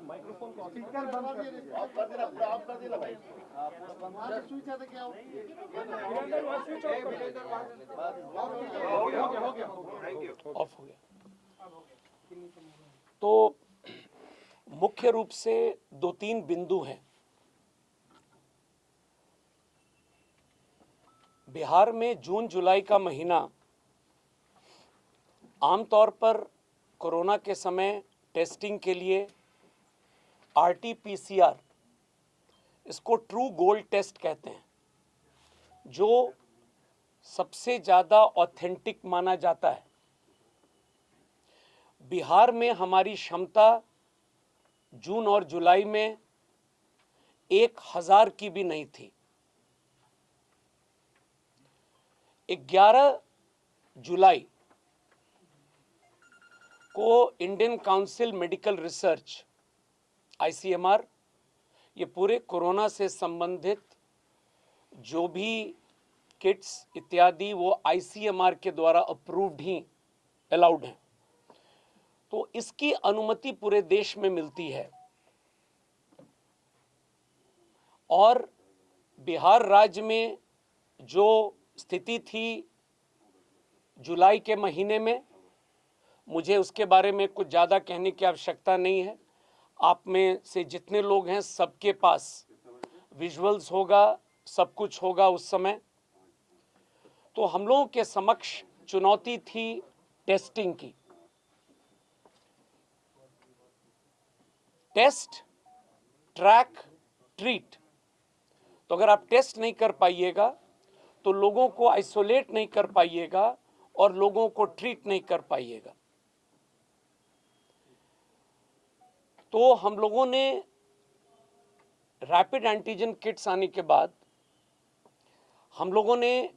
Microphone को speaker बंद कर दीजिए। ऑफ कर देना, पूरा ऑफ कर देना भाई। पूरा स्विच है तो क्या हो गया। ऑफ हो गया। तो मुख्य रूप से 2-3 बिंदु हैं। बिहार में जून जुलाई का महीना आमतौर पर कोरोना के समय टेस्टिंग के लिए RT-PCR, इसको ट्रू गोल्ड टेस्ट कहते हैं, जो सबसे ज़्यादा ऑथेंटिक माना जाता है। बिहार में हमारी क्षमता जून और जुलाई में 1000 की भी नहीं थी। 11 जुलाई को Indian council medical research ICMR, ये पूरे कोरोना से संबंधित जो भी किट्स इत्यादि वो ICMR के द्वारा अप्रूव्ड ही अलाउड हैं। तो इसकी अनुमति पूरे देश में मिलती है और बिहार राज्य में जो स्थिति थी जुलाई के महीने में, मुझे उसके बारे में कुछ ज़्यादा कहने की आवश्यकता नहीं है। आप में से जितने लोग हैं सबके पास विजुअल्स होगा, सब कुछ होगा उस समय। तो हम लोगों के समक्ष चुनौती थी टेस्टिंग की। Test, track, treat. तो अगर आप टेस्ट नहीं कर पाइएगा तो लोगों को आइसोलेट नहीं कर पाइएगा और लोगों को ट्रीट नहीं कर पाइएगा। तो हम लोगों ने रैपिड एंटीजन किट्स आने के बाद हम लोगों ने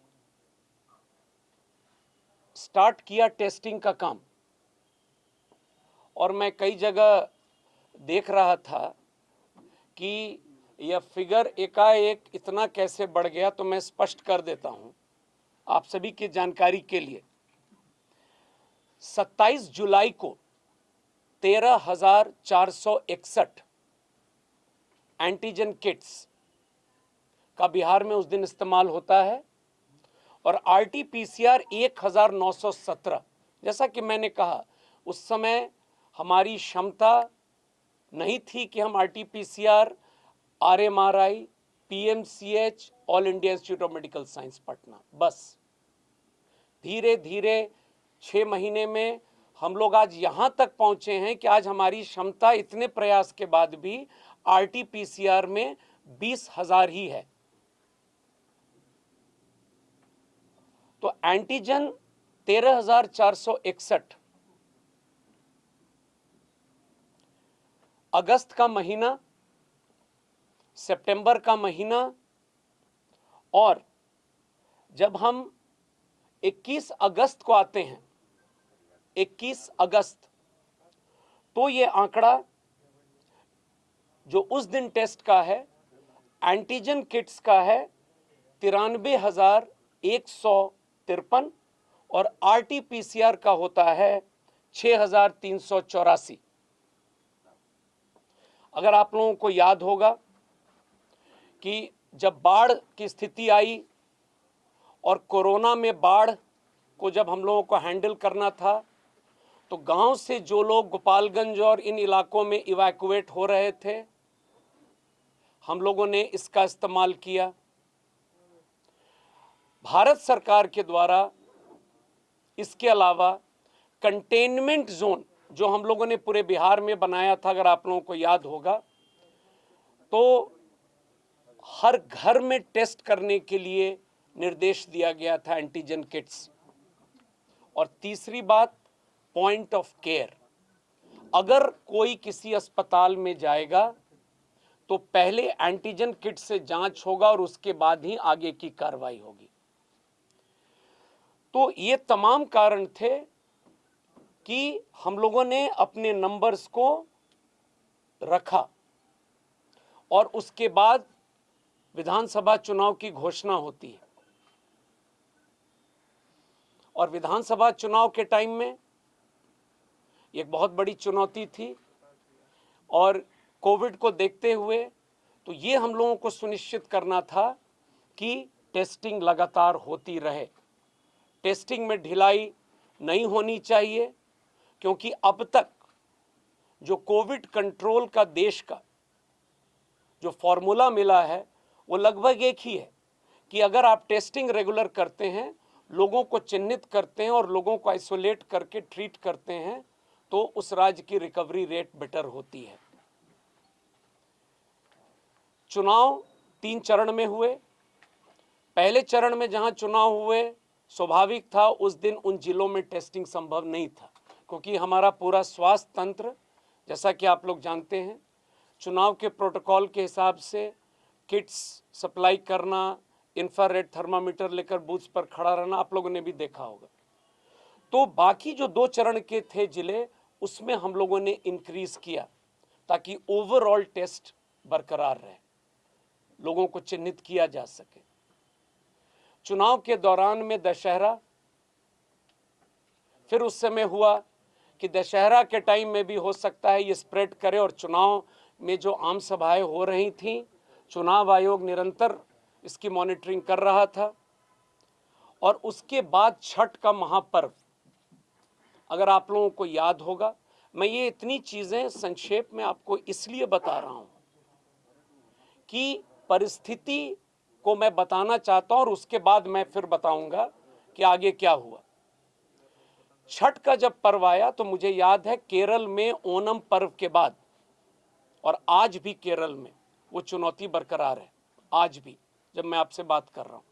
स्टार्ट किया टेस्टिंग का काम। और मैं कई जगह देख रहा था कि यह फिगर एकाएक इतना कैसे बढ़ गया, तो मैं स्पष्ट कर देता हूं आप सभी की जानकारी के लिए। 27 जुलाई को 13,461 एंटीजन किट्स का बिहार में उस दिन इस्तेमाल होता है और RT-PCR 1,917। जैसा कि मैंने कहा, उस समय हमारी क्षमता नहीं थी कि हम RT-PCR, RMRI, PMCH, all India institute of medical science Patna, बस धीरे धीरे 6 महीने में हम लोग आज यहां तक पहुंचे हैं कि आज हमारी क्षमता इतने प्रयास के बाद भी RT-PCR में 20,000 ही है। तो एंटीजन 13,461, अगस्त का महीना, सितंबर का महीना, और जब हम 21 अगस्त को आते हैं, 21 अगस्त, तो ये आंकड़ा जो उस दिन टेस्ट का है एंटीजन किट्स का है 93,153 और RT-PCR का होता है 6,384। अगर आप लोगों को याद होगा कि जब बाढ़ की स्थिति आई और कोरोना में बाढ़ को जब हम लोगों को हैंडल करना था, तो गांव से जो लोग गोपालगंज और इन इलाकों में इवैक्यूएट हो रहे थे, हम लोगों ने इसका इस्तेमाल किया। भारत सरकार के द्वारा इसके अलावा कंटेनमेंट जोन जो हम लोगों ने पूरे बिहार में बनाया था, अगर आप लोगों को याद होगा, तो हर घर में टेस्ट करने के लिए निर्देश दिया गया था एंटीजन किट्स। और तीसरी बात, पॉइंट ऑफ केयर। अगर कोई किसी अस्पताल में जाएगा तो पहले एंटीजन किट से जांच होगा और उसके बाद ही आगे की कार्रवाई होगी। तो ये तमाम कारण थे कि हम लोगों ने अपने नंबर्स को रखा और उसके बाद विधानसभा चुनाव की घोषणा होती है। और विधानसभा चुनाव के टाइम में एक बहुत बड़ी चुनौती थी और कोविड को देखते हुए तो ये हम लोगों को सुनिश्चित करना था कि टेस्टिंग लगातार होती रहे। टेस्टिंग में ढिलाई नहीं होनी चाहिए, क्योंकि अब तक जो कोविड कंट्रोल का देश का जो फॉर्मूला मिला है वो लगभग एक ही है कि अगर आप टेस्टिंग रेगुलर करते हैं, लोगों को चिन्हित करते हैं और लोगों को आइसोलेट करके ट्रीट करते हैं, तो उस राज्य की रिकवरी रेट बेटर होती है। चुनाव 3 चरण में हुए। पहले चरण में जहां चुनाव हुए, स्वाभाविक था उस दिन उन जिलों में टेस्टिंग संभव नहीं था, क्योंकि हमारा पूरा स्वास्थ्य तंत्र, जैसा कि आप लोग जानते हैं, चुनाव के प्रोटोकॉल के हिसाब से किट्स सप्लाई करना, इंफ्रारेड थर्मामीटर लेकर बूथ पर खड़ा रहना, आप लोगों ने भी देखा होगा। तो बाकी जो 2 चरण के थे जिले, उसमें हम लोगों ने इंक्रीज किया ताकि ओवरऑल टेस्ट बरकरार रहे, लोगों को चिन्हित किया जा सके। चुनाव के दौरान में दशहरा, फिर उस समय हुआ कि दशहरा के टाइम में भी हो सकता है ये स्प्रेड करे, और चुनाव में जो आम सभाएं हो रही थीं, चुनाव आयोग निरंतर इसकी मॉनिटरिंग कर रहा था। और उसके बाद छठ का महापर्व, अगर आप लोगों को याद होगा, मैं ये इतनी चीजें संक्षेप में आपको इसलिए बता रहा हूं कि परिस्थिति को मैं बताना चाहता हूं और उसके बाद मैं फिर बताऊंगा कि आगे क्या हुआ। छठ का जब पर्व आया तो मुझे याद है केरल में ओणम पर्व के बाद, और आज भी केरल में वो चुनौती बरकरार है, आज भी जब मैं आपसे बात कर रहा हूं,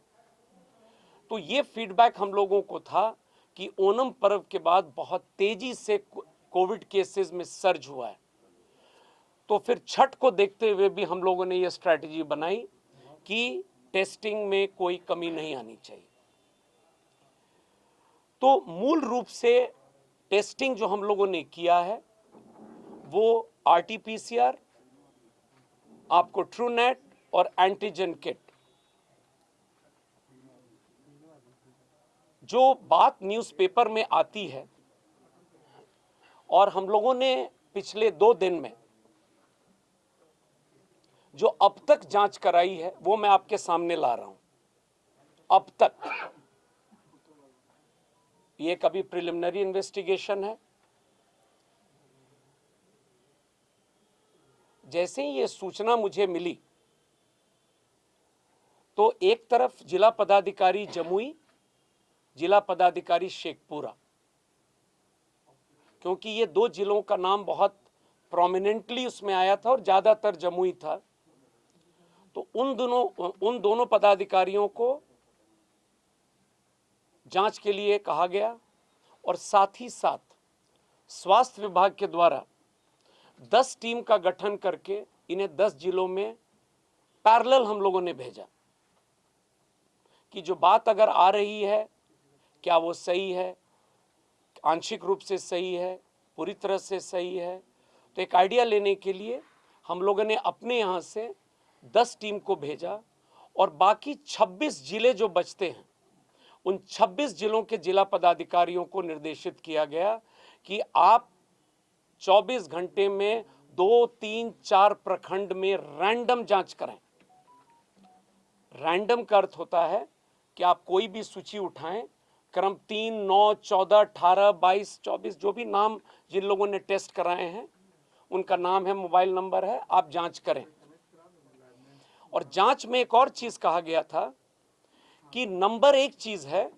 तो ये फीडबैक हम लोगों को था कि ओणम पर्व के बाद बहुत तेजी से कोविड केसेस में सर्ज हुआ है। तो फिर छठ को देखते हुए भी हम लोगों ने ये स्ट्रैटेजी बनाई कि टेस्टिंग में कोई कमी नहीं आनी चाहिए। तो मूल रूप से टेस्टिंग जो हम लोगों ने किया है वो आरटीपीसीआर, आपको ट्रूनेट और एंटीजन किट। जो बात न्यूज़पेपर में आती है और हम लोगों ने पिछले 2 दिन में जो अब तक जांच कराई है वो मैं आपके सामने ला रहा हूं। अब तक ये कभी प्रिलिमिनरी इन्वेस्टिगेशन है। जैसे ही ये सूचना मुझे मिली तो एक तरफ जिला पदाधिकारी जमुई, जिला पदाधिकारी शेखपुरा, क्योंकि ये 2 जिलों का नाम बहुत प्रोमिनेंटली उसमें आया था और ज्यादातर जमुई था, तो उन दोनों पदाधिकारियों को जांच के लिए कहा गया। और साथ ही साथ स्वास्थ्य विभाग के द्वारा 10 टीम का गठन करके इन्हें 10 जिलों में पैरेलल हम लोगों ने भेजा कि जो बात अगर आ रही है क्या वो सही है, आंशिक रूप से सही है, पूरी तरह से सही है। तो एक आइडिया लेने के लिए हम लोगों ने अपने यहाँ से 10 टीम को भेजा और बाकी 26 जिले जो बचते हैं उन 26 जिलों के जिला पदाधिकारियों को निर्देशित किया गया कि आप 24 घंटे में 2, 3, 4 प्रखंड में रैंडम जांच करें। रैंडम का अर्थ होता है कि आप कोई भी सूची उठाएं, क्रम 3, 9, 14, 18, 22, 24, जो भी नाम जिन लोगों ने टेस्ट कराए हैं उनका नाम है, मोबाइल नंबर है, आप जांच करें। और जांच में एक और चीज कहा गया था कि नंबर एक चीज है,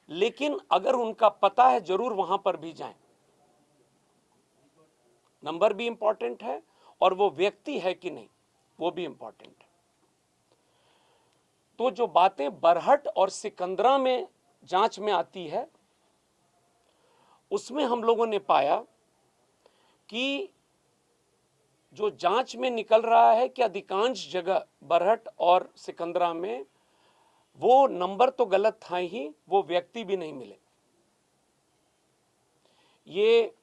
लेकिन अगर उनका पता है जरूर वहां पर भी जाएं। नंबर भी इंपॉर्टेंट है और वो व्यक्ति है कि नहीं वो भी इंपॉर्टेंट है। तो जो बातें बरहट और सिकंदरा में जांच में आती है उसमें हम लोगों ने पाया कि जो जांच में निकल रहा है कि अधिकांश जगह बरहट और सिकंदरा में वो नंबर तो गलत था ही, वो व्यक्ति भी नहीं मिले। ये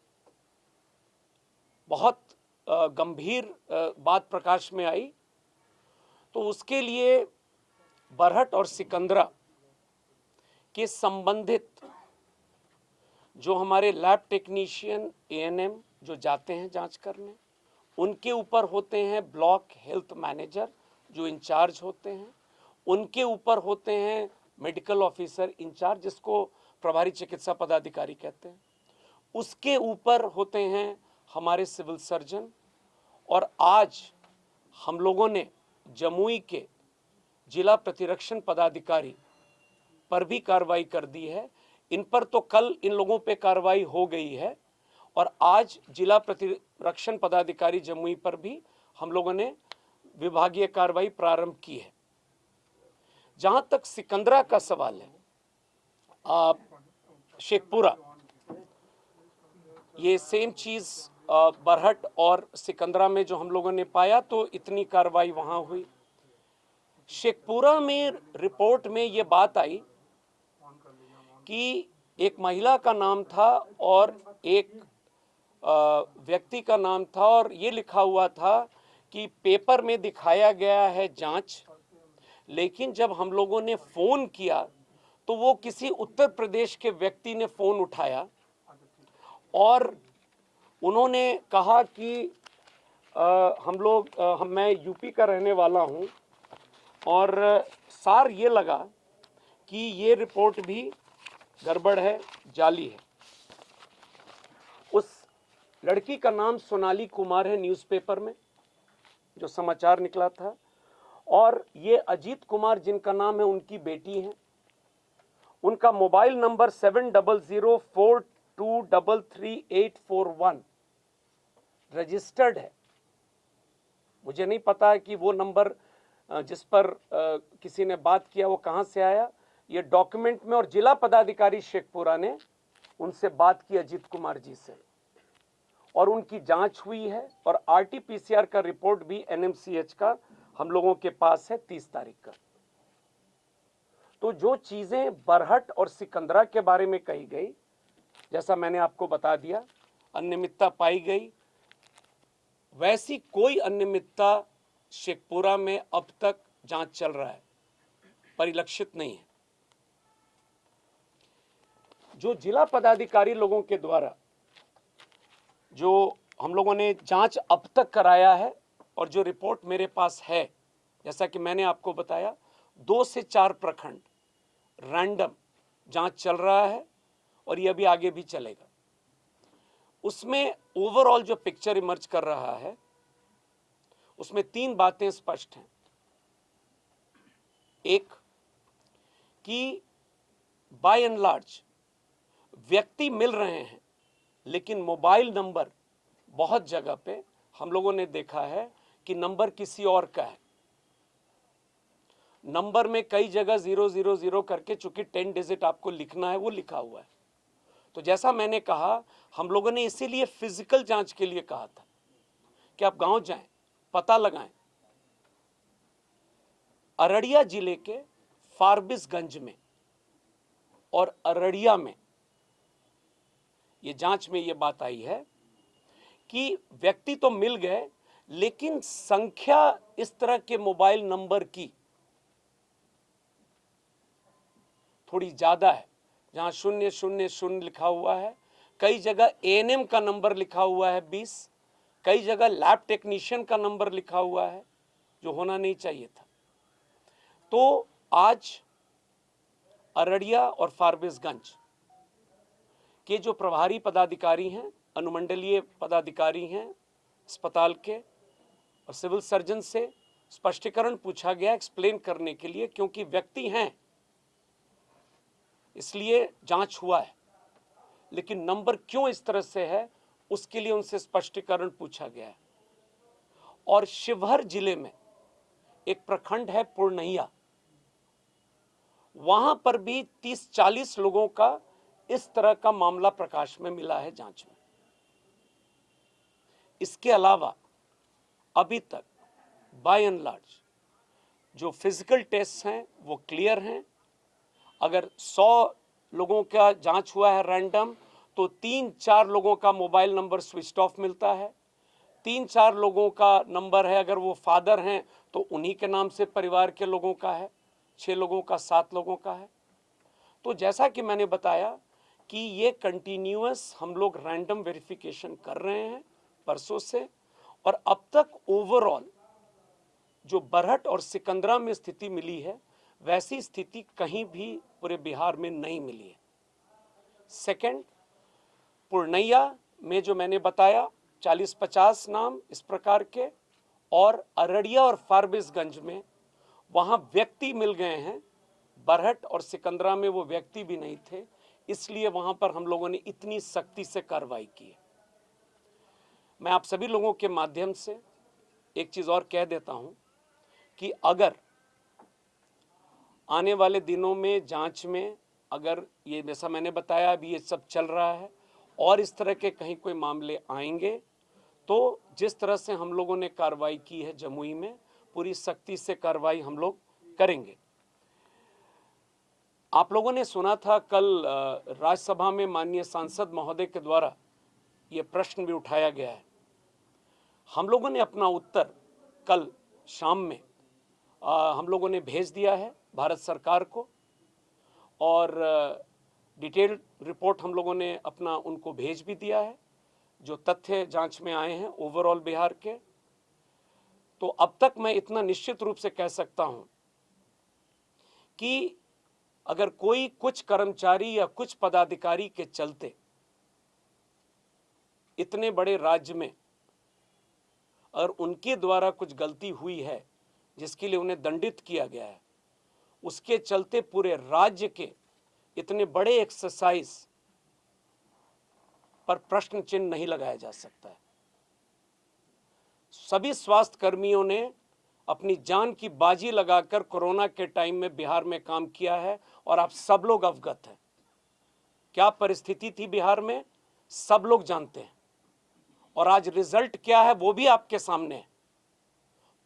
बहुत गंभीर बात प्रकाश में आई। तो उसके लिए बरहट और सिकंदरा के संबंधित जो हमारे लैब टेक्नीशियन एएनएम जो जाते हैं जांच करने, उनके ऊपर होते हैं ब्लॉक हेल्थ मैनेजर जो इंचार्ज होते हैं, उनके ऊपर होते हैं मेडिकल ऑफिसर इंचार्ज जिसको प्रभारी चिकित्सा पदाधिकारी कहते हैं, उसके ऊपर होते हैं हमारे सिविल सर्जन। और आज हम लोगों ने जमुई के जिला प्रतिरक्षण पदाधिकारी पर भी कार्रवाई कर दी है। इन पर तो कल इन लोगों पे कार्रवाई हो गई है और आज जिला प्रतिरक्षण पदाधिकारी जमुई पर भी हम लोगों ने विभागीय कार्रवाई प्रारंभ की है। जहां तक सिकंदरा का सवाल है, शेखपुरा, ये सेम चीज बरहट और सिकंदरा में जो हम लोगों ने पाया तो इतनी कार्रवाई वहां हुई। शेखपुरा में रिपोर्ट में ये बात आई कि एक महिला का नाम था और एक व्यक्ति का नाम था और ये लिखा हुआ था कि पेपर में दिखाया गया है जांच, लेकिन जब हम लोगों ने फोन किया तो वो किसी उत्तर प्रदेश के व्यक्ति ने फोन उठाया और उन्होंने कहा कि मैं यूपी का रहने वाला हूं और सार ये लगा कि ये रिपोर्ट भी गड़बड़ है, जाली है। उस लड़की का नाम सोनाली कुमार है, न्यूज़पेपर में जो समाचार निकला था, और ये अजीत कुमार जिनका नाम है उनकी बेटी है। उनका मोबाइल नंबर 7004233841 रजिस्टर्ड है। मुझे नहीं पता है कि वो नंबर जिस पर किसी ने बात किया वो कहां से आया, ये डॉक्यूमेंट में, और जिला पदाधिकारी शेखपुरा ने उनसे बात की अजीत कुमार जी से और उनकी जांच हुई है और आरटीपीसीआर का रिपोर्ट भी एनएमसीएच का हम लोगों के पास है 30 तारीख का। तो जो चीजें बरहट और सिकंदरा के बारे में कही गई, जैसा मैंने आपको बता दिया, अनियमितता पाई गई, वैसी कोई अनियमितता शेखपुरा में अब तक जांच चल रहा है, परिलक्षित नहीं है। जो जिला पदाधिकारी लोगों के द्वारा जो हम लोगों ने जांच अब तक कराया है और जो रिपोर्ट मेरे पास है, जैसा कि मैंने आपको बताया, 2 से 4 प्रखंड रैंडम जांच चल रहा है और ये अभी आगे भी चलेगा। उसमें ओवरऑल जो पिक्चर इमर्ज कर रहा है उसमें 3 बातें स्पष्ट हैं। एक कि बाय एंड लार्ज व्यक्ति मिल रहे हैं, लेकिन मोबाइल नंबर बहुत जगह पे हम लोगों ने देखा है कि नंबर किसी और का है। नंबर में कई जगह 000 करके, चूंकि 10 डिजिट आपको लिखना है, वो लिखा हुआ है। तो जैसा मैंने कहा, हम लोगों ने इसीलिए फिजिकल जांच के लिए कहा था कि आप गांव जाएं, पता लगाएं। अररिया जिले के फारबिसगंज में और अररिया में ये जांच में ये बात आई है कि व्यक्ति तो मिल गए, लेकिन संख्या इस तरह के मोबाइल नंबर की थोड़ी ज्यादा है। जहां 000 लिखा हुआ है, कई जगह एएनएम का नंबर लिखा हुआ है 20, कई जगह लैब टेक्नीशियन का नंबर लिखा हुआ है जो होना नहीं चाहिए था। तो आज अररिया और फारबिसगंज के जो प्रभारी पदाधिकारी हैं, अनुमंडलीय पदाधिकारी हैं अस्पताल के, और सिविल सर्जन से स्पष्टीकरण पूछा गया एक्सप्लेन करने के लिए, क्योंकि व्यक्ति हैं इसलिए जांच हुआ है, लेकिन नंबर क्यों इस तरह से है उसके लिए उनसे स्पष्टीकरण पूछा गया है। और शिवहर जिले में एक प्रखंड है पुरनहिया, वहां पर भी 30-40 लोगों का इस तरह का मामला प्रकाश में मिला है जांच में। इसके अलावा अभी तक बाय एंड लार्ज जो फिजिकल टेस्ट हैं वो क्लियर हैं। अगर 100 लोगों का जांच हुआ है रैंडम, तो 3-4 लोगों का मोबाइल नंबर स्विच ऑफ मिलता है। 3-4 लोगों का नंबर है, अगर वो फादर हैं तो उन्हीं के नाम से परिवार के लोगों का है, 6 लोगों का, 7 लोगों का है। तो जैसा कि मैंने बताया कि ये कंटिन्यूअस हम लोग रैंडम वेरिफिकेशन कर रहे हैं परसों से, और अब तक ओवरऑल जो बरहट और सिकंदरा में स्थिति मिली है वैसी स्थिति कहीं भी पूरे बिहार में नहीं मिली है। सेकंड, पूर्णिया में जो मैंने बताया 40-50 नाम इस प्रकार के, और अररिया और फारबिसगंज में वहां व्यक्ति मिल गए हैं। बरहट और सिकंदरा में वो व्यक्ति भी नहीं थे, इसलिए वहां पर हम लोगों ने इतनी सख्ती से कार्रवाई की। मैं आप सभी लोगों के माध्यम से एक चीज और कह देता हूं कि अगर आने वाले दिनों में जांच में अगर ये जैसा मैंने बताया अभी ये सब चल रहा है और इस तरह के कहीं कोई मामले आएंगे तो जिस तरह से हम लोगों ने कार्रवाई की है जमुई में, पूरी सख्ती से कार्रवाई हम लोग करेंगे। आप लोगों ने सुना था कल राज्यसभा में माननीय सांसद महोदय के द्वारा ये प्रश्न भी उठाया गया है। हम लोगों ने अपना उत्तर कल शाम में हम लोगों ने भेज दिया है भारत सरकार को, और डिटेल रिपोर्ट हम लोगों ने अपना उनको भेज भी दिया है जो तथ्य जांच में आए हैं ओवरऑल बिहार के। तो अब तक मैं इतना निश्चित रूप से कह सकता हूं कि अगर कोई कुछ कर्मचारी या कुछ पदाधिकारी के चलते इतने बड़े राज्य में और उनके द्वारा कुछ गलती हुई है जिसके लिए उन्हें दंडित किया गया है, उसके चलते पूरे राज्य के इतने बड़े एक्सरसाइज पर प्रश्न चिन्ह नहीं लगाया जा सकता है। सभी स्वास्थ्य कर्मियों ने अपनी जान की बाजी लगाकर कोरोना के टाइम में बिहार में काम किया है और आप सब लोग अवगत हैं क्या परिस्थिति थी बिहार में, सब लोग जानते हैं। और आज रिजल्ट क्या है वो भी आपके सामने है।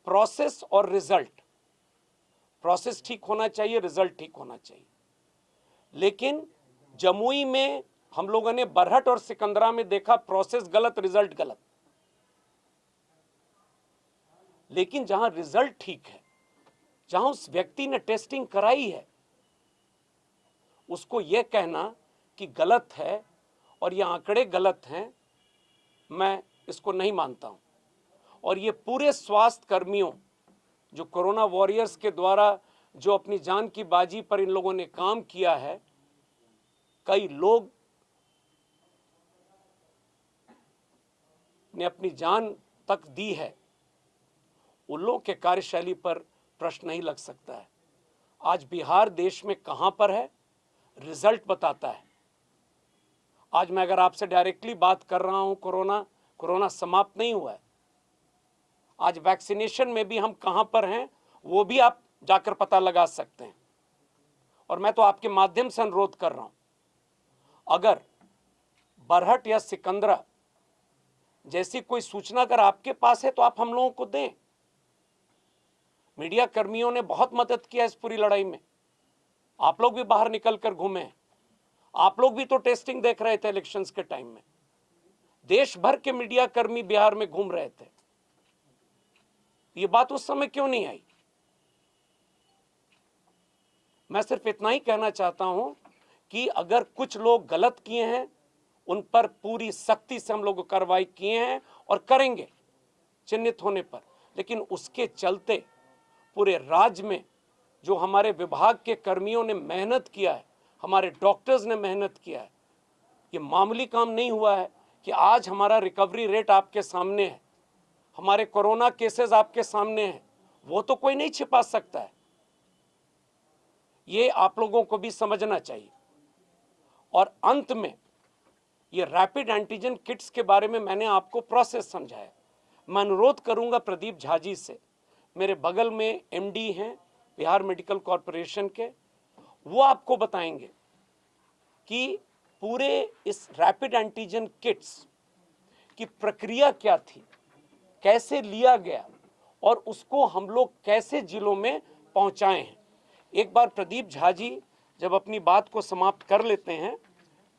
प्रोसेस और रिजल्ट, प्रोसेस ठीक होना चाहिए, रिजल्ट ठीक होना चाहिए। लेकिन जमुई में हम लोगों ने बरहट और सिकंदरा में देखा प्रोसेस गलत, रिजल्ट गलत। लेकिन जहां रिजल्ट ठीक है, जहां उस व्यक्ति ने टेस्टिंग कराई है, उसको यह कहना कि गलत है और ये आंकड़े गलत हैं, मैं इसको नहीं मानता हूं। और ये पूरे स्वास्थ्य कर्मियों जो कोरोना वॉरियर्स के द्वारा जो अपनी जान की बाजी पर इन लोगों ने काम किया है, कई लोग ने अपनी जान तक दी है, उन लोगों के कार्यशैली पर प्रश्न नहीं लग सकता है। आज बिहार देश में कहां पर है, रिजल्ट बताता है। आज मैं अगर आपसे डायरेक्टली बात कर रहा हूं, कोरोना समाप्त नहीं हुआ है। आज वैक्सीनेशन में भी हम कहां पर हैं वो भी आप जाकर पता लगा सकते हैं। और मैं तो आपके माध्यम से अनुरोध कर रहा हूं, अगर बरहट या सिकंदरा जैसी कोई सूचना अगर आपके पास है तो आप हम लोगों को दें। मीडिया कर्मियों ने बहुत मदद किया इस पूरी लड़ाई में। आप लोग भी बाहर निकल कर घूमे, आप लोग भी तो टेस्टिंग देख रहे थे इलेक्शंस के टाइम में। देश भर के मीडिया कर्मी बिहार में घूम रहे थे। ये बात उस समय क्यों नहीं आई? मैं सिर्फ इतना ही कहना चाहता हूं कि अगर कुछ लोग गलत किए हैं उन पर पूरी सख्ती से हम लोग कार्रवाई किए हैं और करेंगे चिन्हित होने पर। लेकिन उसके चलते पूरे राज्य में जो हमारे विभाग के कर्मियों ने मेहनत किया है, हमारे डॉक्टर्स ने मेहनत किया है, ये मामूली काम नहीं हुआ है कि आज हमारा रिकवरी रेट आपके सामने है, हमारे कोरोना केसेस आपके सामने हैं, वो तो कोई नहीं छिपा सकता है। ये आप लोगों को भी समझना चाहिए। और अंत में ये रैपिड एंटीजन किट्स के बारे में मैंने आपको प्रोसेस समझाया। मैं अनुरोध करूंगा प्रदीप झा जी से, मेरे बगल में एमडी हैं बिहार मेडिकल कॉरपोरेशन के, वो आपको बताएंगे कि पूरे इस रैपिड एंटीजन किट्स की प्रक्रिया क्या थी, कैसे लिया गया और उसको हम लोग कैसे जिलों में पहुंचाए हैं। एक बार प्रदीप झा जी जब अपनी बात को समाप्त कर लेते हैं,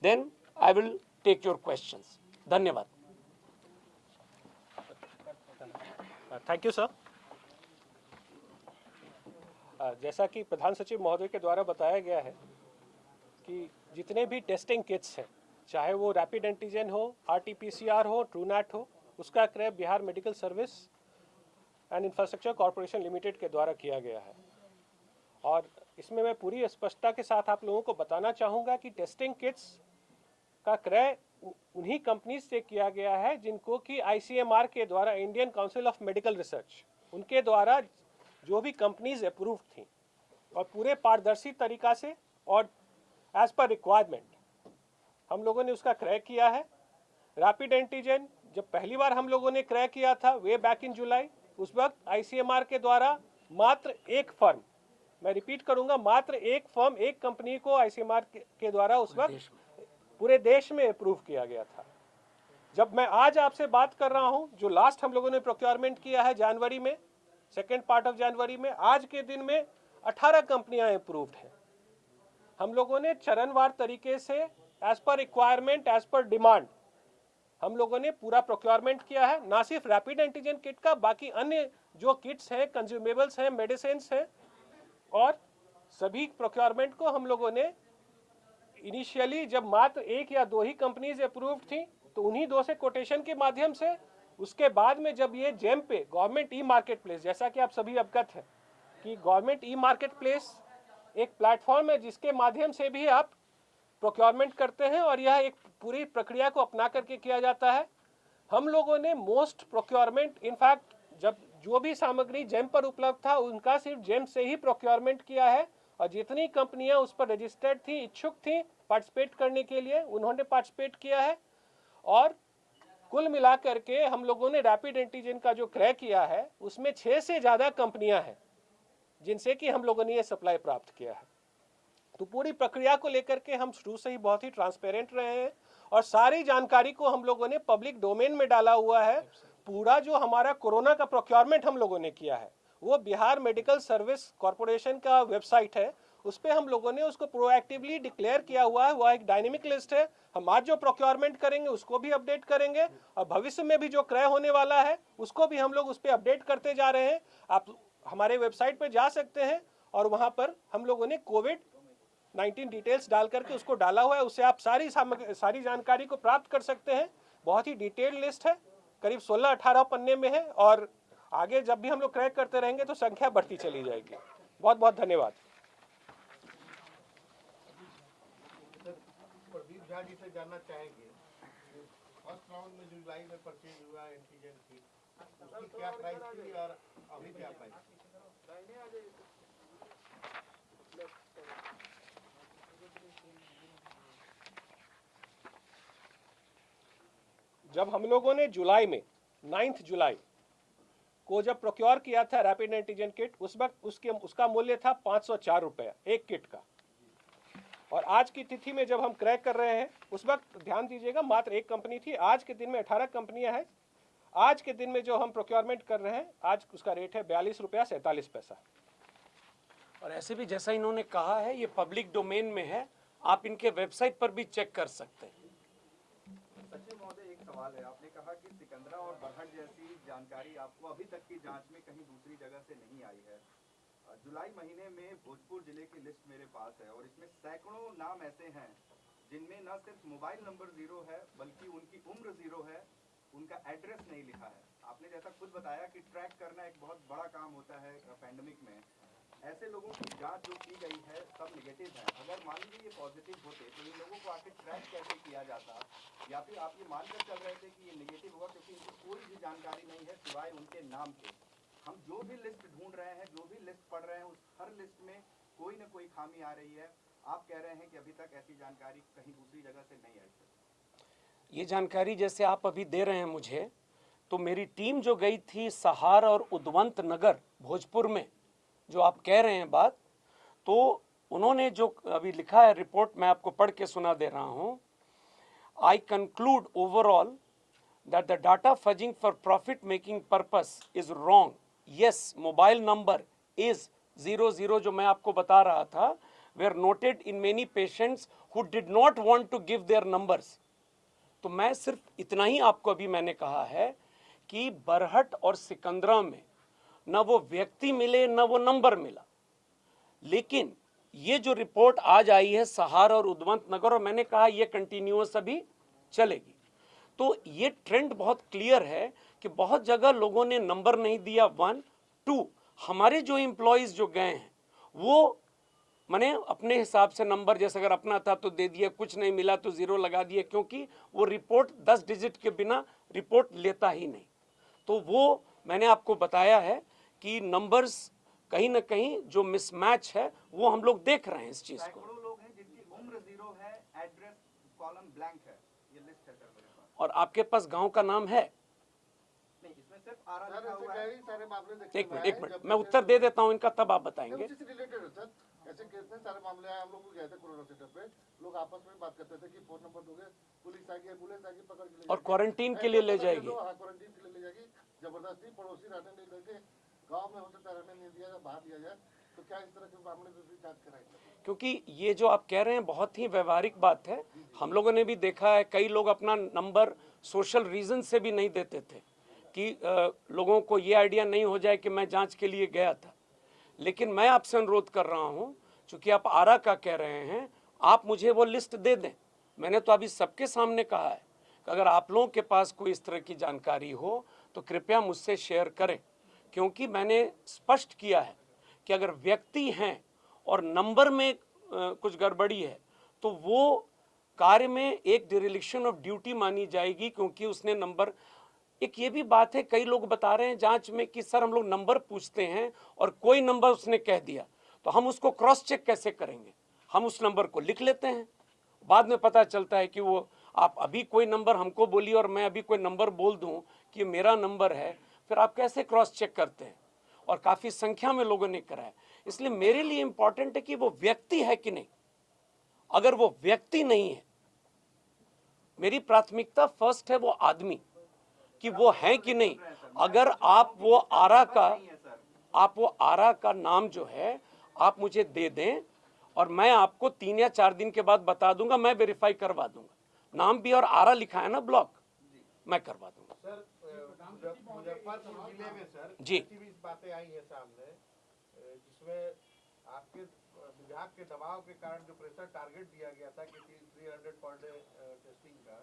then I will take your questions. धन्यवाद। Thank you sir. जैसा कि प्रधान सचिव महोदय के द्वारा बताया गया है कि जितने भी टेस्टिंग किट्स हैं, चाहे वो रैपिड एंटीजन हो, RT-PCR हो, ट्रूनैट हो, उसका क्रय Bihar medical service and infrastructure corporation limited के द्वारा किया गया है। और इसमें मैं पूरी स्पष्टता के साथ आप लोगों को बताना चाहूँगा कि टेस्टिंग किट्स का क्रय उन्हीं कंपनीज से किया गया है जिनको कि ICMR के द्वारा, Indian council of medical research, उनके द्वारा जो भी कंपनीज अप्रूव थी और पूरे पारदर्शी तरीका से और एज पर रिक्वायरमेंट हम लोगों ने उसका क्रय किया है। रैपिड एंटीजन जब पहली बार हम लोगों ने क्रय किया था वे बैक इन जुलाई, उस वक्त ICMR के द्वारा मात्र एक फर्म, मैं रिपीट करूंगा, मात्र एक फर्म, एक कंपनी को ICMR के द्वारा उस वक्त पूरे देश में अप्रूव किया गया था। जब मैं आज आपसे बात कर रहा हूं, जो लास्ट हम लोगों ने प्रोक्योरमेंट किया है जनवरी में, सेकेंड पार्ट ऑफ जनवरी में, आज के दिन में 18 कंपनियां अप्रूव्ड हैं। हम लोगों ने चरणवार तरीके से as per requirement, as per demand हम लोगों ने पूरा प्रोक्योरमेंट किया है। ना सिर्फ रैपिड एंटीजन किट का, बाकी अन्य जो किट्स हैं, कंज्यूमेबल्स हैं, मेडिसिन हैं, और सभी प्रोक्योरमेंट को हम लोगों ने इनिशियली जब मात्र एक या दो ही कंपनीज अप्रूव्ड थी तो उन्हीं दो से कोटेशन के माध्यम से, उसके बाद में जब ये जेम पे गवर्नमेंट ई मार्केट प्लेस, जैसा कि आप सभी अवगत हैं कि गवर्नमेंट ई मार्केट प्लेस एक प्लेटफॉर्म है जिसके माध्यम से भी आप प्रोक्योरमेंट करते हैं और यह एक पूरी प्रक्रिया को अपना करके किया जाता है। हम लोगों ने मोस्ट प्रोक्योरमेंट, इनफैक्ट जब जो भी सामग्री जेम पर उपलब्ध था उनका सिर्फ जेम से ही प्रोक्योरमेंट किया है, और जितनी कंपनियां उस पर रजिस्टर्ड थी, इच्छुक थी पार्टिसिपेट करने के लिए, उन्होंने पार्टिसिपेट किया है। और कुल मिलाकर के हम लोगों ने रैपिड एंटीजन का जो क्रय किया है उसमें 6 से ज़्यादा कंपनियां हैं जिनसे कि हम लोगों ने ये सप्लाई प्राप्त किया है। तो पूरी प्रक्रिया को लेकर के हम शुरू से ही बहुत ही ट्रांसपेरेंट रहे हैं और सारी जानकारी को हम लोगों ने पब्लिक डोमेन में डाला हुआ है। पूरा जो हमारा कोरोना का प्रोक्योरमेंट हम लोगों ने किया है वो बिहार मेडिकल सर्विस कॉरपोरेशन का वेबसाइट है, उस पर हम लोगों ने उसको प्रोएक्टिवली डिक्लेयर किया हुआ है। वह एक डायनेमिक लिस्ट है। हम आज जो प्रोक्योरमेंट करेंगे उसको भी अपडेट करेंगे और भविष्य में भी जो क्रय होने वाला है उसको भी हम लोग उस पर अपडेट करते जा रहे हैं। आप हमारे वेबसाइट पर जा सकते हैं और वहाँ पर हम लोगों ने कोविड-19 डिटेल्स डाल करके उसको डाला हुआ है, उससे आप सारी जानकारी को प्राप्त कर सकते हैं। बहुत ही डिटेल्ड लिस्ट है, करीब 16-18 पन्ने में है, और आगे जब भी हम लोग क्रैक करते रहेंगे तो संख्या बढ़ती चली जाएगी। बहुत बहुत धन्यवाद। प्रदीप झा जी से जानना चाहेंगे, फर्स्ट राउंड में जुलाई में परचेज हुआ एंटीजन किट, उसकी क्या प्राइस थी और अभी क्या प्राइस थी? जब हम लोगों ने जुलाई में 9 जुलाई को जब प्रोक्योर किया था रैपिड एंटीजन किट, उस वक्त उसका मूल्य था 504 रुपया एक किट का। और आज की तिथि में जब हम क्रैक कर रहे हैं उस वक्त ध्यान दीजिएगा मात्र एक कंपनी थी, आज के दिन में 18 कंपनियां हैं। आज के दिन में जो हम प्रोक्योरमेंट कर रहे हैं आज उसका रेट है 42 रुपया 47 पैसा। और ऐसे भी जैसा इन्होंने कहा है ये पब्लिक डोमेन में है, आप इनके वेबसाइट पर भी चेक कर सकते हैं। सचिव महोदय, एक सवाल है, आपने कहा कि सिकंदरा और बरहट जैसी जानकारी आपको अभी तक की जांच में कहीं दूसरी जगह से नहीं आई है। जुलाई महीने में भोजपुर जिले की लिस्ट मेरे पास है और इसमें सैकड़ों नाम ऐसे हैं जिनमें न सिर्फ मोबाइल नंबर 0 है बल्कि उनकी उम्र 0 है, उनका एड्रेस नहीं लिखा है। आपने जैसा खुद बताया कि ट्रैक करना एक बहुत बड़ा काम होता है पैंडेमिक में। ऐसे लोगों की जांच जो की गई है सब निगेटिव है। अगर मान लीजिए ये पॉजिटिव होते तो इन लोगों को आखिर ट्रैक कैसे किया जाता, या फिर आप ये मानकर चल रहे थे कि ये निगेटिव होगा क्योंकि इनको कोई भी जानकारी नहीं है सिवाय उनके नाम के। हम जो भी लिस्ट ढूंढ रहे हैं, जो भी लिस्ट पढ़ रहे हैं, उस हर लिस्ट में कोई ना कोई खामी आ रही है। आप कह रहे हैं कि अभी तक ऐसी जानकारी कहीं दूसरी जगह से नहीं आई। ये जानकारी जैसे आप अभी दे रहे हैं मुझे, तो मेरी टीम जो गई थी सहार और उद्वंत नगर भोजपुर में, जो आप कह रहे हैं बात, तो उन्होंने जो अभी लिखा है रिपोर्ट, मैं आपको पढ़ के सुना दे रहा हूं। I conclude overall that the data fudging for profit making purpose is wrong. Yes, mobile number is 00 जो मैं आपको बता रहा था, were noted in many patients who did not want to give their numbers. तो मैं सिर्फ इतना ही आपको अभी मैंने कहा है कि बरहट और सिकंदरा में न वो व्यक्ति मिले न वो नंबर मिला, लेकिन ये जो रिपोर्ट आज आई है सहार और उदवंत नगर, और मैंने कहा ये कंटिन्यूअस अभी चलेगी, तो ये ट्रेंड बहुत क्लियर है कि बहुत जगह लोगों ने नंबर नहीं दिया। 1 2 हमारे जो एम्प्लॉयज जो गए हैं वो मैंने अपने हिसाब से नंबर, जैसे अगर अपना था तो दे दिया, कुछ नहीं मिला तो 0 लगा दिया, क्योंकि वो रिपोर्ट 10 डिजिट के बिना रिपोर्ट लेता ही नहीं। तो वो मैंने आपको बताया है कि नंबर्स कहीं ना कहीं जो मिसमैच है वो हम लोग देख रहे हैं इस चीज को। सैकड़ों लोग हैं जिनकी उम्र 0 है, एड्रेस कॉलम ब्लैंक है, ये लिस्ट है सर मेरे पास। और आपके पास गांव का नाम है? नहीं, इसमें सिर्फ आरा सर लिखा ऐसे हुआ है। कई सारे मामले देखने एक में मिनट आए एक मिनट, जब मैं उत्तर दे देता हूं इनका, तब आप बताएंगे। उसी से रिलेटेड है सर। ऐसे कितने सारे मामले आए, हम लोग भी गए थे कोरोना सेंटर पे, लोग आपस में बात करते थे कि फोन नंबर दोगे, पुलिस आएगी, एम्बुलेंस आएगी, पकड़ के ले और जाएगी। क्वारंटीन के लिए ले ऐसे जाएगी। हाँ, क्वारंटीन के लिए ले जाएगी, जबरदस्ती पड़ोसी रहने नहीं देंगे, गाँव में हो सकता है रहने नहीं दिया जाए, बाहर लिया जाए। तो क्या इस तरह के मामले दूसरी जांच कराएंगे? क्योंकि ये जो आप कह रहे हैं बहुत ही व्यवहारिक बात है। हम लोगों ने भी देखा है, कई लोग अपना नंबर सोशल रीजन से भी नहीं देते थे कि लोगों को ये आइडिया नहीं हो जाए कि मैं जांच के लिए गया था। लेकिन मैं आपसे अनुरोध कर रहा हूं, चूंकि आप आरा का कह रहे हैं, आप मुझे वो लिस्ट दे दें। मैंने तो अभी सबके सामने कहा है कि अगर आप लोगों के पास कोई इस तरह की जानकारी हो तो कृपया मुझसे शेयर करें, क्योंकि मैंने स्पष्ट किया है कि अगर व्यक्ति हैं और नंबर में कुछ गड़बड़ी है तो वो कार्य में एक डिरेलिक्शन ऑफ ड्यूटी मानी जाएगी, क्योंकि उसने नंबर। एक ये भी बात है, कई लोग बता रहे हैं जांच में कि सर हम लोग नंबर पूछते हैं और कोई नंबर उसने कह दिया तो हम उसको क्रॉस चेक कैसे करेंगे? हम उस नंबर को लिख लेते हैं, बाद में पता चलता है कि वो, आप अभी कोई नंबर हमको बोलिए और मैं अभी कोई नंबर बोल दूं कि ये मेरा नंबर है, फिर आप कैसे क्रॉस चेक करते हैं? और काफ़ी संख्या में लोगों ने कराया। इसलिए मेरे लिए इंपॉर्टेंट है कि वो व्यक्ति है कि नहीं। अगर वो व्यक्ति नहीं है, मेरी प्राथमिकता फर्स्ट है वो आदमी कि वो है कि नहीं। अगर आप वो आरा का नाम जो है आप मुझे दे दें और मैं आपको 3 या 4 दिन के बाद बता दूंगा, मैं वेरीफाई करवा दूंगा। नाम भी और आरा लिखा है ना, ब्लॉक, मैं करवा दूंगा। सर मुजफ्फरपुर जिले में सर जी। ऐसी भी बातें आई हैं सामने, जिसमें आपके विभाग के दबाव के कारण जो प्रेशर टारगेट दिया गया था कि 300 पर डे टेस्टिंग का,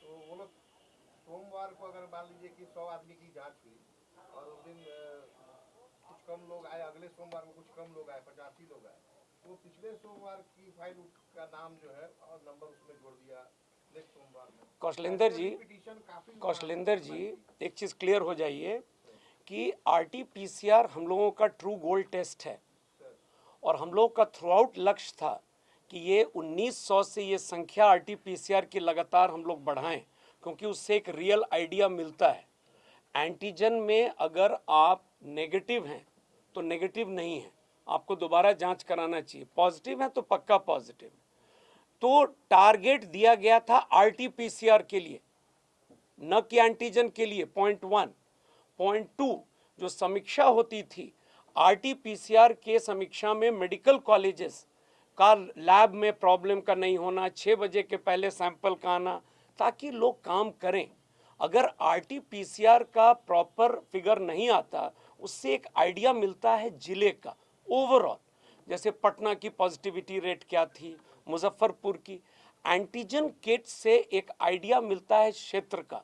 तो वो लोग सोमवार को अगर मान लीजिए कि 100 आदमी की जांच हुई और उस दिन कुछ कम लोग आए, अगले सोमवार को कुछ कम लोग आए, 85 लोग आए, तो पिछले सोमवार की फाइल का नाम जो है और नंबर उसमें जोड़ दिया नेक्स्ट सोमवार में। कौशलेंद्र जी एक चीज़ क्लियर हो जाइए कि RT-PCR हम लोगों का ट्रू गोल्ड टेस्ट है, और हम लोग का थ्रू आउट लक्ष्य था कि ये 1900 से ये संख्या RT-PCR की लगातार हम लोग बढ़ाएं, क्योंकि उससे एक रियल आइडिया मिलता है। एंटीजन में अगर आप नेगेटिव हैं तो नेगेटिव नहीं है, आपको दोबारा जांच कराना चाहिए। पॉजिटिव है तो पक्का पॉजिटिव। तो टारगेट दिया गया था RT-PCR के लिए, न कि एंटीजन के लिए। पॉइंट 1। पॉइंट 2, जो समीक्षा होती थी RT-PCR के समीक्षा में मेडिकल कॉलेजेस का लैब में प्रॉब्लम का नहीं होना, 6 बजे के पहले सैंपल का आना, ताकि लोग काम करें। अगर RT-PCR का प्रॉपर फिगर नहीं आता, उससे एक आइडिया मिलता है जिले का ओवरऑल, जैसे पटना की पॉजिटिविटी रेट क्या थी, मुजफ्फरपुर की। एंटीजन किट से एक आइडिया मिलता है क्षेत्र का,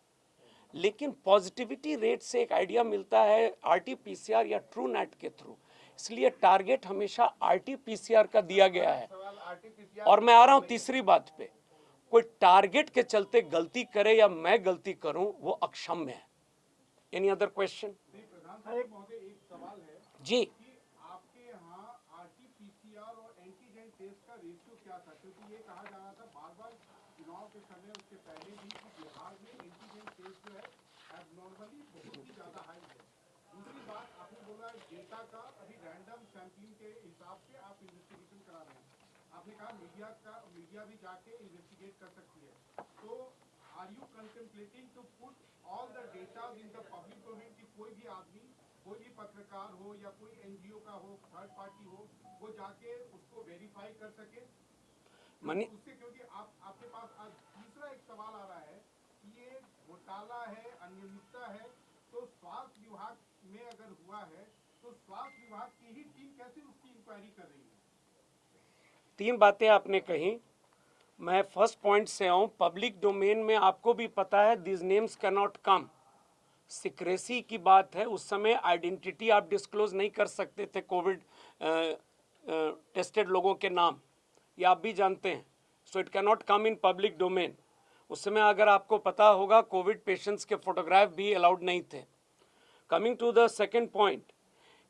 लेकिन पॉजिटिविटी रेट से एक आइडिया मिलता है RT-PCR या ट्रू नेट के थ्रू। इसलिए टारगेट हमेशा RT-PCR का दिया गया है। और मैं आ रहा हूं तीसरी बात पे, कोई टारगेट के चलते गलती करे या मैं गलती करूं, वो अक्षम्य है। Any other question? एक सवाल है जी। कि आपके यहाँ RT-PCR और एंटीजन टेस्ट का रेशियो क्या था, क्योंकि ये कहा जा रहा था बार बार चुनाव के समय, उसके पहले भी, कि बिहार में एंटीजन टेस्ट जो है एबनॉर्मली बहुत ही ज्यादा हाई है। दूसरी बात, आपने बोला डेटा का अभी रैंडम सैंपलिंग के हिसाब से आप इन्वेस्टिगेशन करा रहे हैं। आपने कहा मीडिया भी जाके इन्वेस्टिगेट कर सकती है, तो are you contemplating to put all the data in the public domain, कि कोई भी आदमी, कोई भी पत्रकार हो या कोई NGO का हो, थर्ड पार्टी हो, वो जाके उसको वेरीफाई कर सके उससे? क्योंकि आपके पास आज तीसरा एक सवाल आ रहा है कि ये घोटाला है, अनियमितता है, तो स्वास्थ्य विभाग में अगर हुआ है तो स्वास्थ्य विभाग की ही टीम कैसे उसकी इंक्वायरी कर रही है? 3 बातें आपने कही। मैं फर्स्ट पॉइंट से आऊँ, पब्लिक डोमेन में आपको भी पता है this names can not come, secrecy की बात है। उस समय आइडेंटिटी आप डिस्क्लोज नहीं कर सकते थे कोविड टेस्टेड लोगों के नाम, ये आप भी जानते हैं। So it can not come in public domain. उस समय अगर आपको पता होगा कोविड पेशेंट्स के फोटोग्राफ भी अलाउड नहीं थे। Coming to the second point,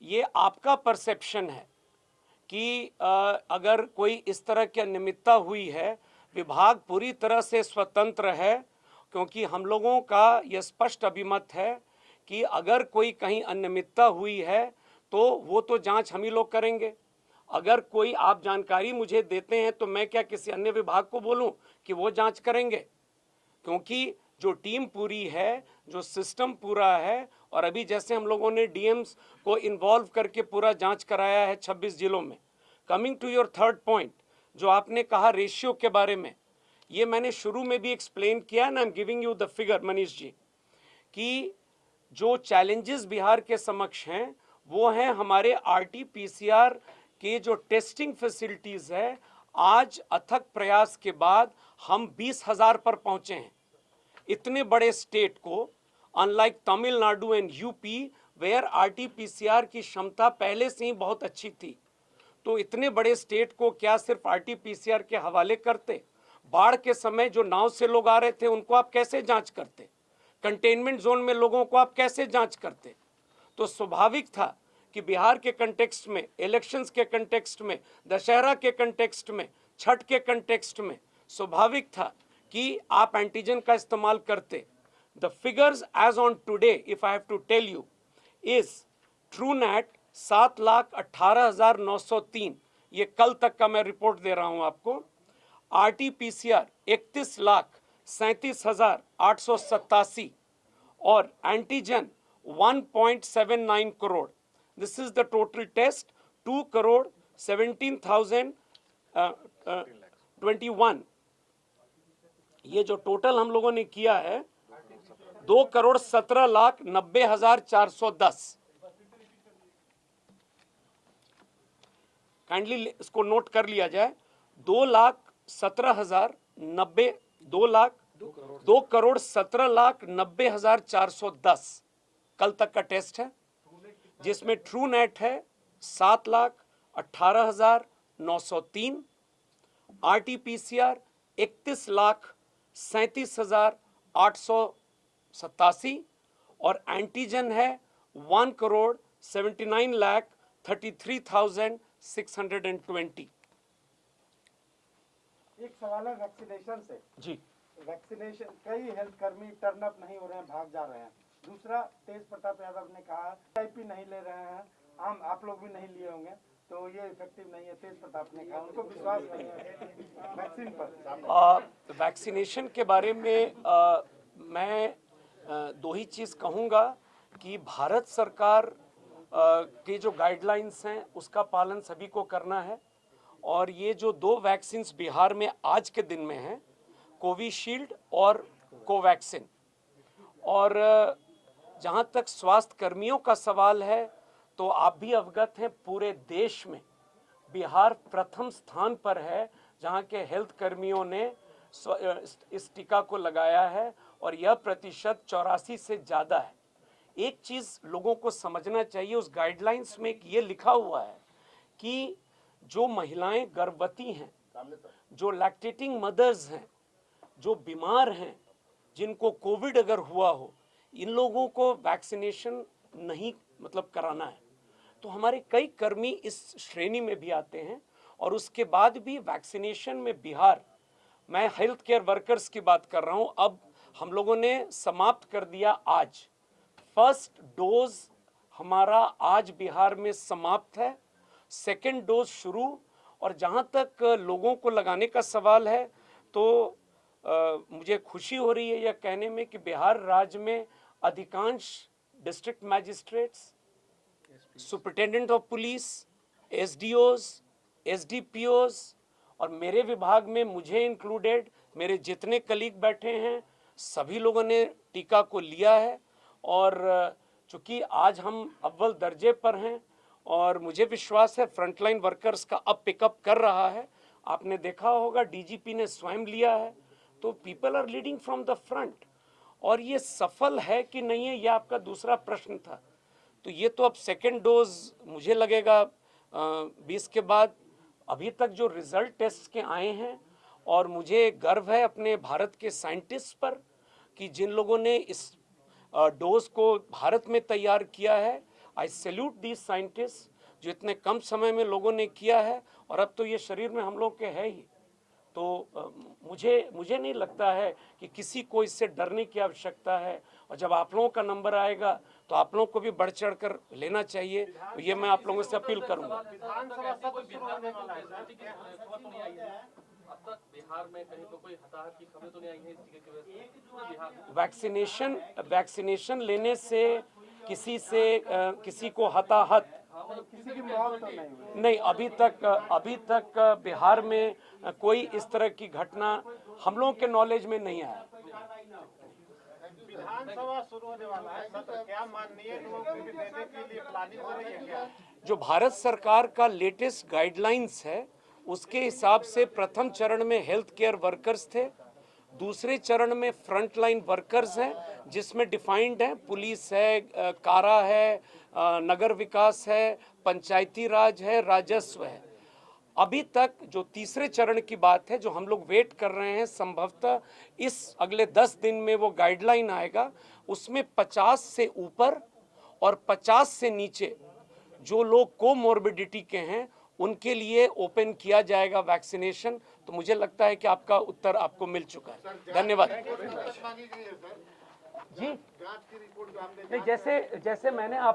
ये आपका परसेप्शन है कि अगर कोई इस तरह की अनियमितता हुई है, विभाग पूरी तरह से स्वतंत्र है, क्योंकि हम लोगों का यह स्पष्ट अभिमत है कि अगर कोई कहीं अनियमितता हुई है तो वो तो जांच हम ही लोग करेंगे। अगर कोई आप जानकारी मुझे देते हैं तो मैं क्या किसी अन्य विभाग को बोलूं कि वो जांच करेंगे? क्योंकि जो टीम पूरी है, जो सिस्टम पूरा है, और अभी जैसे हम लोगों ने डीएम्स को इन्वॉल्व करके पूरा जांच कराया है 26 जिलों में। Coming to your third point, जो आपने कहा रेशियो के बारे में, ये मैंने शुरू में भी एक्सप्लेन किया ना, I am giving you the figure Manish ji, कि जो चैलेंजेस बिहार के समक्ष हैं वो हैं हमारे आरटी-पीसीआर के जो टेस्टिंग फैसिलिटीज़ है। आज अथक प्रयास के बाद हम 20,000 पर पहुंचे हैं। इतने बड़े स्टेट को, unlike Tamil Nadu and UP where RT PCR की क्षमता पहले से ही बहुत अच्छी थी, तो इतने बड़े स्टेट को क्या सिर्फ आरटी-पीसीआर के हवाले करते? बाढ़ के समय जो नाव से लोग आ रहे थे उनको आप कैसे जांच करते? कंटेनमेंट जोन में लोगों को आप कैसे जांच करते? तो स्वाभाविक था कि बिहार के कंटेक्स्ट में, इलेक्शंस के कंटेक्स्ट में, दशहरा के कंटेक्स्ट में, छठ के कंटेक्स्ट में स्वाभाविक था कि आप एंटीजन का इस्तेमाल करते। The figures as on today if I have to tell you is Truenat 7,18,903, ये कल तक का मैं रिपोर्ट दे रहा हूं आपको। आरटी-पीसीआर 31,37,887 और antigen 1.79 crore. This is the total test, 2,17,021। ये जो टोटल हम लोगों ने किया है 2,17,90,410। काइंडली इसको नोट कर लिया जाए, 2,17,90,410 कल तक का टेस्ट है, जिसमें ट्रू नेट है 7,18,903, आरटी-पीसीआर 31,37,887 और एंटीजन है 1,79,33,620। एक सवाल है वैक्सीनेशन से जी, वैक्सीनेशन कई हेल्थ कर्मी टर्न अप नहीं हो रहे हैं, भाग जा रहे हैं। दूसरा, तेज प्रताप यादव ने कहा वीआईपी नहीं ले रहे हैं, आप लोग भी नहीं लिए होंगे, तो ये इफेक्टिव नहीं है। तेज प्रताप ने कहा उनको विश्वास नहीं है वैक्सीन पर। वैक्सीनेशन के बारे में मैं दो ही चीज़ कहूँगा कि भारत सरकार की जो गाइडलाइंस हैं उसका पालन सभी को करना है। और ये जो 2 वैक्सीन्स बिहार में आज के दिन में हैं, कोविशील्ड और कोवैक्सिन, और जहाँ तक स्वास्थ्य कर्मियों का सवाल है तो आप भी अवगत हैं पूरे देश में बिहार प्रथम स्थान पर है जहाँ के हेल्थ कर्मियों ने इस टीका को लगाया है, और यह प्रतिशत 84 से ज़्यादा है। एक चीज़ लोगों को समझना चाहिए, उस गाइडलाइंस में ये लिखा हुआ है कि जो महिलाएं गर्भवती हैं, जो लैक्टेटिंग मदर्स हैं, जो बीमार हैं, जिनको कोविड अगर हुआ हो, इन लोगों को वैक्सीनेशन नहीं कराना है। तो हमारे कई कर्मी इस श्रेणी में भी आते हैं, और उसके बाद भी वैक्सीनेशन में बिहार, मैं हेल्थ केयर वर्कर्स की बात कर रहा हूं, अब हम लोगों ने समाप्त कर दिया आज। फर्स्ट डोज हमारा आज बिहार में समाप्त है, सेकेंड डोज शुरू। और जहां तक लोगों को लगाने का सवाल है तो मुझे खुशी हो रही है यह कहने में कि बिहार राज्य में अधिकांश district magistrates, superintendent of police, SDOs, SDPOs और मेरे विभाग में मुझे इंक्लूडेड मेरे जितने कलीग बैठे हैं सभी लोगों ने टीका को लिया है। और चूंकि आज हम अव्वल दर्जे पर हैं और मुझे विश्वास है फ्रंटलाइन वर्कर्स का अब पिकअप कर रहा है, आपने देखा होगा डीजीपी ने स्वयं लिया है। तो people are leading from the front, और ये सफल है कि नहीं है, ये आपका दूसरा प्रश्न था। तो ये तो अब सेकेंड डोज मुझे लगेगा 20 के बाद। अभी तक जो रिजल्ट टेस्ट के आए हैं, और मुझे गर्व है अपने भारत के साइंटिस्ट पर कि जिन लोगों ने इस डोज को भारत में तैयार किया है। आई सैल्यूट दीज साइंटिस्ट जो इतने कम समय में लोगों ने किया है, और अब तो ये शरीर में हम लोग के है ही। तो मुझे नहीं लगता है कि किसी को इससे डरने की आवश्यकता है। और जब आप लोगों का नंबर आएगा तो आप लोगों को भी बढ़ चढ़ कर लेना चाहिए। तो ये मैं आप लोगों से अपील करूंगा। विधानसभा सत्र शुरू होने वाला है सर। अब तक बिहार में कहीं तो कोई हताहत की खबरें तो नहीं आई है इस टीके की वजह से पूरे बिहार में? वैक्सीनेशन लेने से किसी को हताहत किसी की मौत तो नहीं हुई। नहीं, अभी तक बिहार में कोई इस तरह की घटना हम लोगों के नॉलेज में नहीं आया। विधानसभा शुरू होने वाला है सत्र, क्या माननीय लोगों को भी देने के लिए प्लानिंग हो रही है क्या? जो भारत सरकार का लेटेस्ट गाइडलाइंस है उसके हिसाब से प्रथम चरण में हेल्थ केयर वर्कर्स थे, दूसरे चरण में फ्रंट लाइन वर्कर्स हैं जिसमें डिफाइंड है पुलिस है, कारा है, नगर विकास है, पंचायती राज है, राजस्व है। अभी तक जो तीसरे चरण की बात है, जो हम लोग वेट कर रहे हैं, संभवतः इस अगले 10 दिन में वो गाइडलाइन आएगा। उसमें 50 से ऊपर और 50 से नीचे जो लोग कोमोर्बिडिटी के हैं उनके लिए ओपन किया जाएगा वैक्सीनेशन। तो मुझे लगता है कि आपका उत्तर आपको मिल चुका है। धन्यवाद जी। नहीं, जैसे मैंने आप